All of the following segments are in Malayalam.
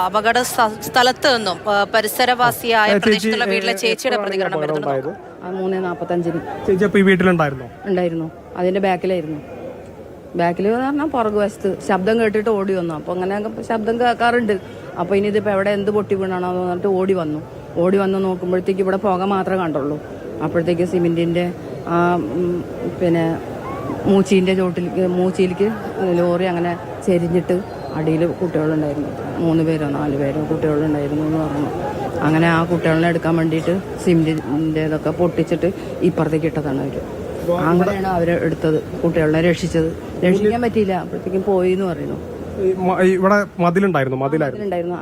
അപകട സ്ഥലത്ത് നിന്നും പരിസരവാസിയായ പ്രദേശത്തുള്ള വീട്ടിലെ ചേച്ചിയുടെ പ്രതികരണം വരുന്നുണ്ട്. 3:45 ചേച്ചി അപ്പോൾ ഈ വീട്ടിലുണ്ടായിരുന്നോ? ഉണ്ടായിരുന്നു. അതിന്റെ ബാക്കിലായിരുന്നു. ബാക്കിൽ പറഞ്ഞാൽ പുറകു വശത്ത് ശബ്ദം കേട്ടിട്ട് ഓടി വന്നു. അപ്പോൾ അങ്ങനെ ശബ്ദം കേൾക്കാറുണ്ട്. അപ്പോൾ ഇനി ഇതിപ്പോൾ എവിടെ എന്ത് പൊട്ടി വീണാണോ എന്ന് പറഞ്ഞിട്ട് ഓടി വന്ന് നോക്കുമ്പോഴത്തേക്ക് ഇവിടെ പുക മാത്രമേ കണ്ടുള്ളൂ. അപ്പോഴത്തേക്ക് സിമെന്റിന്റെ പിന്നെ മൂച്ചിയിലേക്ക് ലോറി അങ്ങനെ ചെരിഞ്ഞിട്ട് അടിയിൽ കുട്ടികളുണ്ടായിരുന്നു. 3 പേരോ 4 പേരോ കുട്ടികളുണ്ടായിരുന്നു എന്ന് പറഞ്ഞു. അങ്ങനെ ആ കുട്ടികളെ എടുക്കാൻ വേണ്ടിയിട്ട് സിമെന്റിന്റെ ഇതൊക്കെ പൊട്ടിച്ചിട്ട് ഇപ്പുറത്തേക്ക് ഇട്ടതാണ് അവർ. അങ്ങനെയാണ് അവരെ എടുത്തത്, കുട്ടികളെ രക്ഷിക്കാൻ പറ്റിയില്ല. അപ്പോഴത്തേക്കും പോയി എന്ന് പറയുന്നു. ഇവിടെ മതിലുണ്ടായിരുന്നു.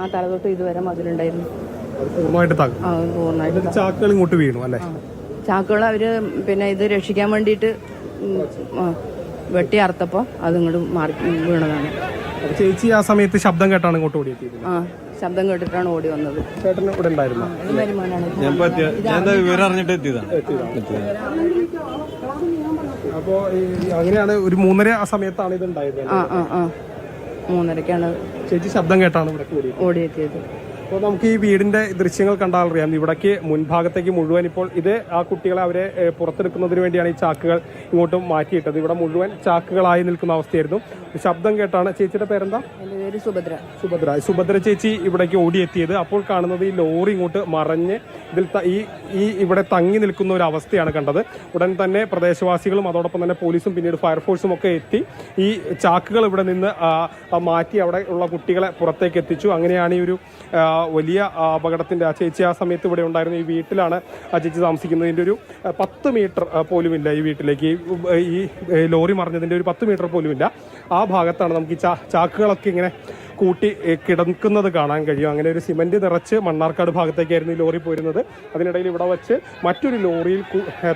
ആ തല തൊട്ട് ഇതുവരെ മതിലുണ്ടായിരുന്നു. പൂർണ്ണമായിട്ട് ചാക്കുകൾ ഇങ്ങോട്ട് വീണു അല്ലേ? ചാക്കുകൾ അവര് പിന്നെ ഇത് രക്ഷിക്കാൻ വേണ്ടിയിട്ട് വെട്ടി അറുത്തപ്പോ അത് ഇങ്ങോട്ട് മാറി വീണതാണ്. ചേച്ചി ആ സമയത്ത് ശബ്ദം കേട്ടാണ് ഇങ്ങോട്ട് ഓടിയത്? ശബ്ദം കേട്ടിട്ടാണ് ഓടി വന്നത്. ചേട്ടന് ഇവിടെ ഉണ്ടായിരുന്നു? അപ്പോ അങ്ങനെയാണ് ഒരു 3:30 ആ സമയത്താണ് ഇത് ഉണ്ടായത്. 3:30 ചേച്ചി ശബ്ദം കേട്ടാണ് ഇവിടെ ഓടിയെത്തിയത്. അപ്പോൾ നമുക്ക് ഈ വീടിന്റെ ദൃശ്യങ്ങൾ കണ്ടാൽ അറിയാം, ഇവിടേക്ക് മുൻഭാഗത്തേക്ക് മുഴുവൻ ഇപ്പോൾ ഇത് ആ കുട്ടികളെ അവരെ പുറത്തെടുക്കുന്നതിന് വേണ്ടിയാണ് ഈ ചാക്കുകൾ ഇങ്ങോട്ടും മാറ്റിയിട്ടത്. ഇവിടെ മുഴുവൻ ചാക്കുകളായി നിൽക്കുന്ന അവസ്ഥയായിരുന്നു. ശബ്ദം കേട്ടാണ്. ചേച്ചിയുടെ പേരെന്താ? എൻ്റെ പേര് സുഭദ്ര. സുഭദ്ര ചേച്ചി ഇവിടേക്ക് ഓടിയെത്തിയത്. അപ്പോൾ കാണുന്നത് ഈ ലോറി ഇങ്ങോട്ട് മറഞ്ഞ് ഇതിൽ ഈ ഇവിടെ തങ്ങി നിൽക്കുന്ന ഒരു അവസ്ഥയാണ് കണ്ടത്. ഉടൻ തന്നെ പ്രദേശവാസികളും അതോടൊപ്പം തന്നെ പോലീസും പിന്നീട് ഫയർഫോഴ്സും ഒക്കെ എത്തി ഈ ചാക്കുകൾ ഇവിടെ നിന്ന് മാറ്റി അവിടെ ഉള്ള കുട്ടികളെ പുറത്തേക്ക് എത്തിച്ചു. അങ്ങനെയാണ് ഈ ഒരു വലിയ അപകടത്തിന്റെ ആ ചേച്ചി ആ സമയത്ത് ഇവിടെ ഉണ്ടായിരുന്നു. ഈ വീട്ടിലാണ് ആ ചേച്ചി താമസിക്കുന്നത്. ഇതിന്റെ ഒരു 10 മീറ്റർ പോലുമില്ല ഈ വീട്ടിലേക്ക്. ഈ ലോറി മറിഞ്ഞതിന്റെ ഒരു 10 മീറ്റർ പോലുമില്ല. ആ ഭാഗത്താണ് നമുക്ക് ഈ ചാക്കുകളൊക്കെ ഇങ്ങനെ കൂട്ടി കിടക്കുന്നത് കാണാൻ കഴിയും. അങ്ങനെ ഒരു സിമന്റ് നിറച്ച് മണ്ണാർക്കാട് ഭാഗത്തേക്കായിരുന്നു ഈ ലോറി പോരുന്നത്. അതിനിടയിൽ ഇവിടെ വെച്ച് മറ്റൊരു ലോറിയിൽ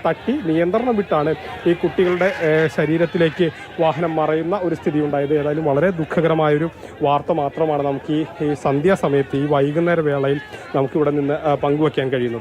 തട്ടി നിയന്ത്രണം വിട്ടാണ് ഈ കുട്ടികളുടെ ശരീരത്തിലേക്ക് വാഹനം മറയുന്ന ഒരു സ്ഥിതി ഉണ്ടായത്. ഏതായാലും വളരെ ദുഃഖകരമായൊരു വാർത്ത മാത്രമാണ് നമുക്ക് ഈ സന്ധ്യാസമയത്ത് ഈ വൈകുന്നേര വേളയിൽ നമുക്കിവിടെ നിന്ന് പങ്കുവയ്ക്കാൻ കഴിയുന്നത്.